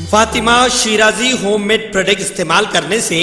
Fatima Shirazi homemade product इस्तेमाल करने से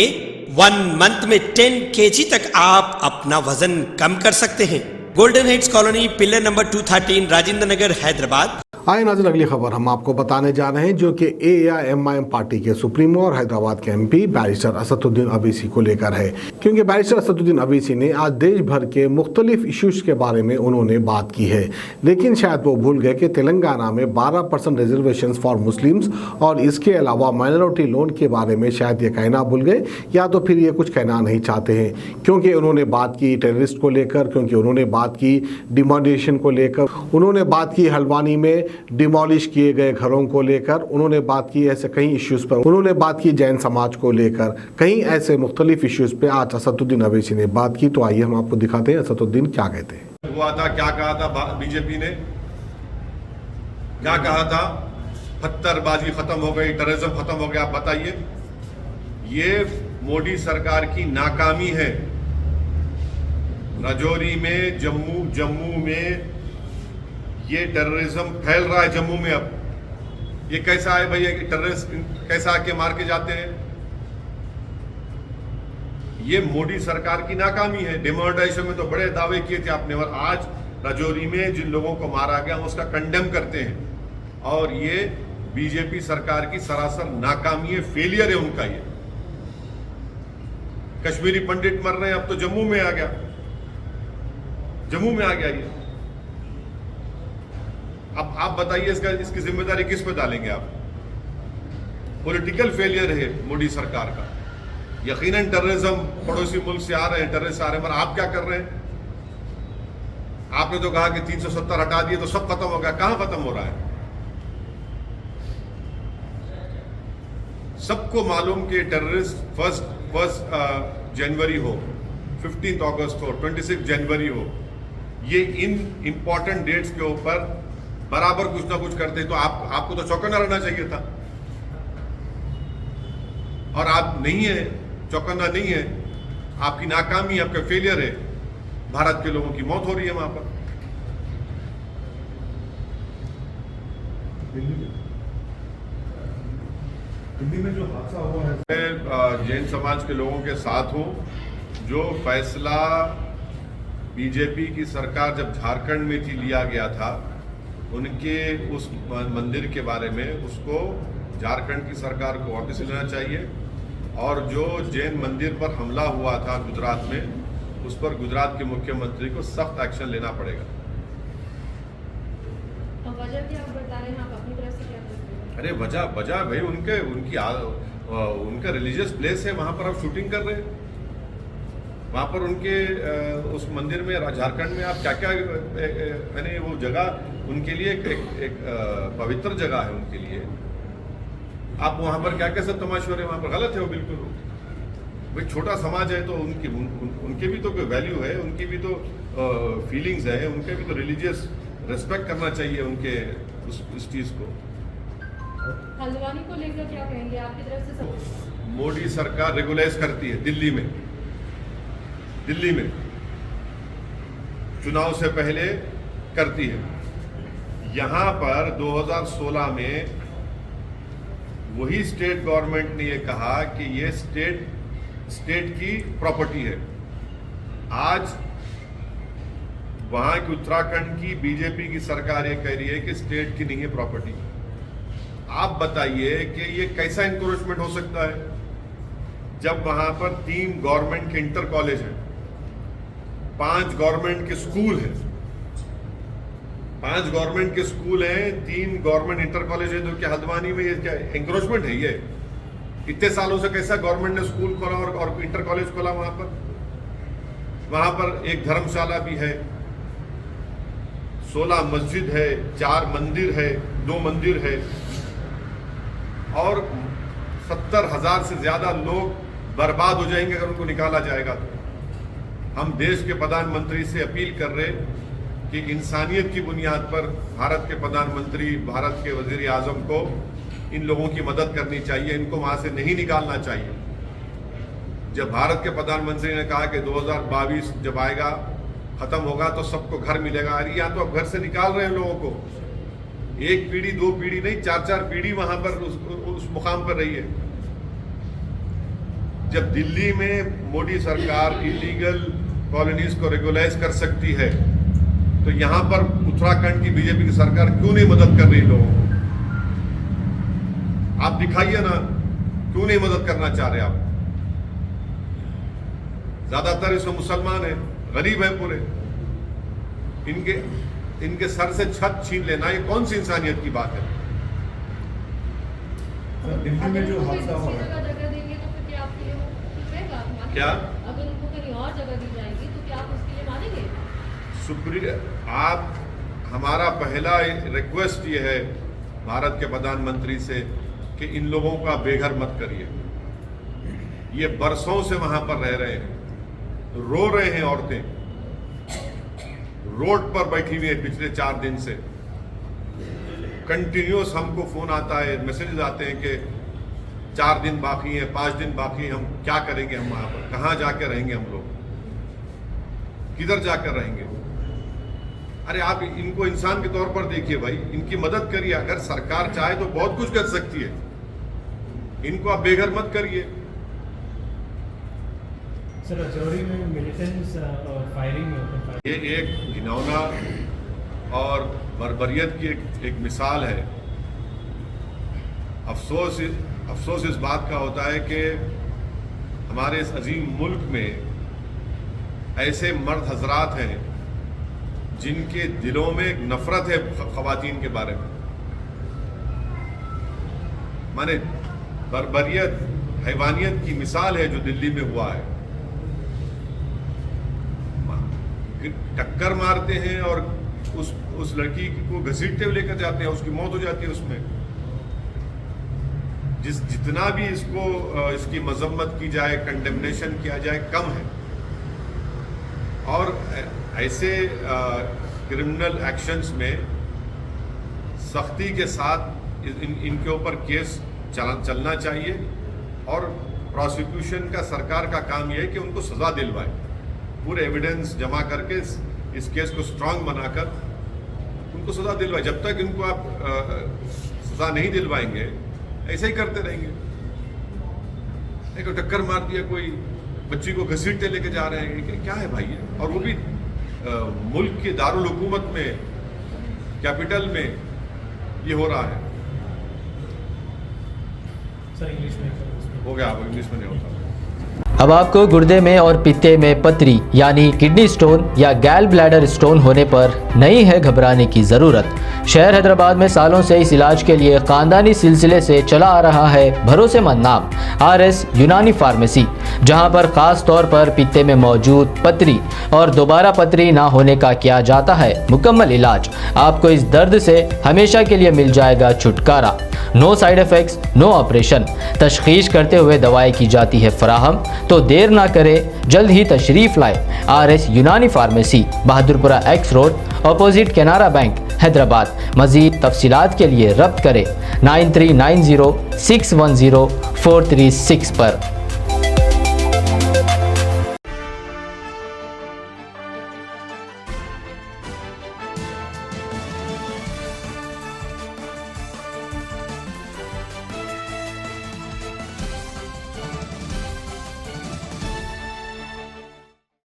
1 मंथ में 10 kg तक आप अपना वजन कम कर सकते हैं। Golden heights colony, pillar number 213, Rajendra Nagar, Hyderabad. आए नाज़रीन, अगली खबर हम आपको बताने जा रहे हैं जो कि AIMIM पार्टी के सुप्रीमो और हैदराबाद के MP बैरिस्टर असदुद्दीन अवीसी को लेकर है। क्योंकि बैरिस्टर असदुद्दीन अवीसी ने आज देश भर के मुख्तलिफ इशूज़ के बारे में उन्होंने बात की है, लेकिन शायद वो भूल गए कि तेलंगाना में 12% रिजर्वेशन फॉर मुस्लिम्स और इसके अलावा माइनॉरिटी लोन के बारे में शायद ये कहना भूल गए, या तो फिर ये कुछ कहना नहीं चाहते हैं। क्योंकि उन्होंने बात की टेररिस्ट को लेकर, क्योंकि उन्होंने बात की डिमोलिशन को लेकर, उन्होंने बात की हल्द्वानी में डिमोलिश किए गए घरों को लेकर, उन्होंने बात की ऐसे कई इश्यूज़ पर, उन्होंने बात की जैन समाज को लेकर, कई ऐसे मुख्तलिफ इश्यूज़ पे आज असदुद्दीन अवीसी ने बात की। तो आइए हम आपको दिखाते हैं असदुद्दीन क्या कहते हैं। हुआ था, क्या कहा था बीजेपी ने, क्या कहा था, पत्थरबाजी खत्म हो गई, टेररिज्म खत्म हो गया। आप बताइए, ये मोदी सरकार की नाकामी है। राजौरी में, जम्मू में ये टेररिज्म फैल रहा है। जम्मू में अब ये कैसा है भैया कि टेररिस्ट कैसा आके मार के जाते हैं। ये मोदी सरकार की नाकामी है। डिमोनेटाइजेशन में तो बड़े दावे किए थे आपने, और आज राजौरी में जिन लोगों को मारा गया उसका कंडेम करते हैं। और ये बीजेपी सरकार की सरासर नाकामी है, फेलियर है उनका। ये कश्मीरी पंडित मर रहे हैं, अब तो जम्मू में आ गया, जम्मू में आ गया ये। अब आप बताइए इसकी जिम्मेदारी किस पे डालेंगे आप? पॉलिटिकल फेलियर है मोदी सरकार का। यकीनन टेररिज्म पड़ोसी मुल्क से आ रहे हैं, टेररिस्ट आ रहे हैं, मगर आप क्या कर रहे हैं? आपने तो कहा कि 370 हटा दिए तो सब खत्म हो गया। कहां खत्म हो रहा है? सबको मालूम कि टेररिस्ट फर्स्ट जनवरी हो, 15 अगस्त हो, 26 जनवरी हो, ये इन इंपॉर्टेंट डेट्स के ऊपर बराबर कुछ ना कुछ करते, तो आपको तो चौकन्ना रहना चाहिए था। और आप नहीं है, चौकन्ना नहीं है। आपकी नाकामी, आपका फेलियर है। भारत के लोगों की मौत हो रही है वहां पर। दिल्ली में जो हादसा हुआ है, मैं जैन समाज के लोगों के साथ हूं। जो फैसला बीजेपी की सरकार जब झारखंड में थी लिया गया था, उनके उस मंदिर के बारे में, उसको झारखंड की सरकार को वापस लेना चाहिए। और जो जैन मंदिर पर हमला हुआ था गुजरात में, उस पर गुजरात के मुख्यमंत्री को सख्त एक्शन लेना पड़ेगा। तो वजह क्या आप बता रहे हैं, आप अपनी तरफ से क्या करते हैं? अरे वजह भाई उनका रिलीजियस प्लेस है, वहां पर आप शूटिंग कर रहे हैं। वहां पर उनके उस मंदिर में, झारखंड में आप क्या क्या, मैंने वो जगह उनके लिए एक पवित्र जगह है उनके लिए। आप वहां पर क्या क्या सब तमाशे हो रहे हैं, वहां पर गलत है वो बिल्कुल। भाई छोटा समाज है तो उनके भी तो कोई वैल्यू है, उनकी भी तो फीलिंग्स है, उनके भी तो रिलीजियस रिस्पेक्ट करना चाहिए उनके उस चीज को। हल्द्वानी को लेकर क्या कहेंगे आपकी तरफ से? मोदी सरकार रेगुलाइज करती है दिल्ली में चुनाव से पहले करती है। यहां पर 2016 में वही स्टेट गवर्नमेंट ने ये कहा कि ये स्टेट की प्रॉपर्टी है। आज वहां की उत्तराखंड की बीजेपी की सरकार ये कह रही है कि स्टेट की नहीं है प्रॉपर्टी। आप बताइए कि ये कैसा इंक्रोचमेंट हो सकता है, जब वहां पर 3 गवर्नमेंट के इंटर कॉलेज हैं, 5 गवर्नमेंट के स्कूल हैं, 5 गवर्नमेंट के स्कूल हैं, 3 गवर्नमेंट इंटर कॉलेज है। तो क्या हल्द्वानी में ये क्या एंक्रोचमेंट है? ये इतने सालों से कैसा गवर्नमेंट ने स्कूल खोला और इंटर कॉलेज खोला? वहां पर एक धर्मशाला भी है, 16 मस्जिद है, 4 मंदिर है, 2 मंदिर है, और 70,000 से ज्यादा लोग बर्बाद हो जाएंगे अगर उनको निकाला जाएगा। तो हम देश के प्रधानमंत्री से अपील कर रहे कि इंसानियत की बुनियाद पर भारत के प्रधानमंत्री, भारत के वजीर आजम को इन लोगों की मदद करनी चाहिए, इनको वहां से नहीं निकालना चाहिए। जब भारत के प्रधानमंत्री ने कहा कि 2022 जब आएगा, खत्म होगा तो सबको घर मिलेगा, अरे यहाँ तो अब घर से निकाल रहे हैं लोगों को। एक पीढ़ी दो पीढ़ी नहीं, 4-4 पीढ़ी वहां पर उस मुकाम पर रही है। जब दिल्ली में मोदी सरकार इलीगल कॉलोनीज को रेगुलाइज कर सकती है, तो यहां पर उत्तराखंड की बीजेपी की सरकार क्यों नहीं मदद कर रही लोगों को? आप दिखाइए ना, क्यों नहीं मदद करना चाह रहे आप? ज्यादातर इसमें मुसलमान है, गरीब है पूरे, इनके सर से छत छीन लेना, ये कौन सी इंसानियत की बात है? दिल्ली में जो हादसा हुआ है, जगह देंगे तो फिर क्या आपके लिए वो ठीक रहेगा? आप मानेंगे? क्या? अगर उनको कहीं और जगह दी जाएगी तो क्या आप उसके लिए मानेंगे? आप, हमारा पहला रिक्वेस्ट ये है भारत के प्रधानमंत्री से कि इन लोगों का बेघर मत करिए। ये बरसों से वहां पर रह रहे हैं, रो रहे हैं, औरतें रोड पर बैठी हुई है पिछले 4 दिन से। कंटिन्यूस हमको फोन आता है, मैसेजेस आते हैं कि 4 दिन बाकी हैं, 5 दिन बाकी हैं, हम क्या करेंगे, हम वहां पर कहाँ जाकर रहेंगे, हम लोग किधर जाकर रहेंगे? अरे आप इनको इंसान के तौर पर देखिए भाई, इनकी मदद करिए। अगर सरकार चाहे तो बहुत कुछ कर सकती है, इनको आप बेघर मत करिए। सर राजौरी में मिलिटेंट्स फायरिंग में ओपन फायर, ये एक घिनौना और बर्बरियत की एक मिसाल है। अफसोस इस बात का होता है कि हमारे इस अजीम मुल्क में ऐसे मर्द हजरात हैं जिनके दिलों में एक नफरत है खवातीन के बारे में। माने बर्बरियत, हैवानियत की मिसाल है जो दिल्ली में हुआ है। टक्कर मारते हैं और उस लड़की को घसीटते हुए लेकर जाते हैं, उसकी मौत हो जाती है उसमें। जितना भी इसकी मजम्मत की जाए, कंडेमनेशन किया जाए, कम है। और ऐसे क्रिमिनल एक्शंस में सख्ती के साथ इनके ऊपर केस चलना चाहिए, और प्रोसिक्यूशन का, सरकार का काम यह है कि उनको सज़ा दिलवाए, पूरे एविडेंस जमा करके इस केस को स्ट्रांग बनाकर उनको सज़ा दिलवाए। जब तक इनको आप सज़ा नहीं दिलवाएंगे, ऐसे ही करते रहेंगे। एक टक्कर मार दिया, कोई बच्ची को घसीटते लेके जा रहे हैं, क्या है भाई ये? और वो भी मुल्क के दारुल हुकूमत में, कैपिटल में ये हो रहा है। सर इंग्लिश में हो गया, अब इंग्लिश में नहीं होता। अब आपको गुर्दे में और पित्ते में पथरी यानी किडनी स्टोन या गैल ब्लैडर स्टोन होने पर नहीं है घबराने की ज़रूरत। शहर हैदराबाद में सालों से इस इलाज के लिए ख़ानदानी सिलसिले से चला आ रहा है भरोसेमंद नाम RS यूनानी फार्मेसी, जहां पर ख़ास तौर पर पित्ते में मौजूद पथरी और दोबारा पथरी ना होने का किया जाता है मुकम्मल इलाज। आपको इस दर्द से हमेशा के लिए मिल जाएगा छुटकारा। No side effects, no operation, तशखीस करते हुए दवाएं की जाती है फराहम। तो देर ना करें, जल्द ही तशरीफ़ लाए RS यूनानी pharmacy, Bahadurpura X road, opposite Canara bank, Hyderabad. मज़ीद तफसीलात के लिए रब्त करें 9390 610 436 पर।